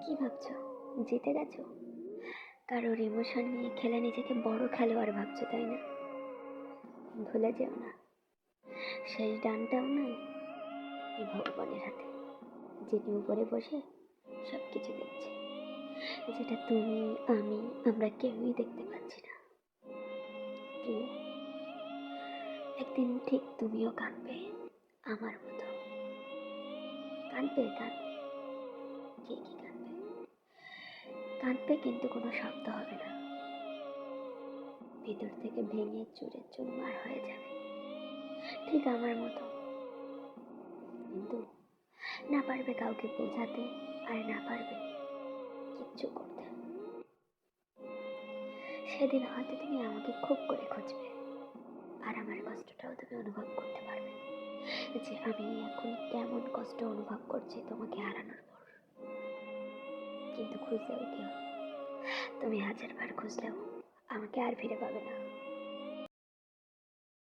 কি ভাবছো? জিতে গেছো? কারোর ইমোশন নিয়ে খেলে নিজেকে বড় খেলোয়াড় ভাবছো, তাই না? ভুলে যেও না, শেষ ডানটাও নয় এই ভগবানের হাতে, যিনি উপরে বসে সবকিছু দেখছে, যেটা তুমি, আমি, আমরা কেউই দেখতে পাচ্ছি না। প্রিয়, একদিন ঠিক তুমিও কাঁদবে আমার মতো। কাঁদবে, কাঁদবে, ঠিকই কাঁদবে। কাঁদবে কিন্তু কোনো শব্দ হবে না, ভিতর থেকে ভেঙে চুরে চুরমার হয়ে যাবে, ঠিক আমার মতো। কিন্তু না পারবে কাউকে বোঝাতে, আর না পারবে কিচ্ছু করতে। সেদিন হয়তো তুমি আমাকে খুব করে খুঁজবে, আর আমার কষ্টটাও তুমি অনুভব করতে পারবে, যে আমি এখন কেমন কষ্ট অনুভব করছি তোমাকে হারানোর পর। কিন্তু খুঁজলেও কেউ, তুমি 1000বার খুঁজলেও আমাকে আর ফিরে পাবে না।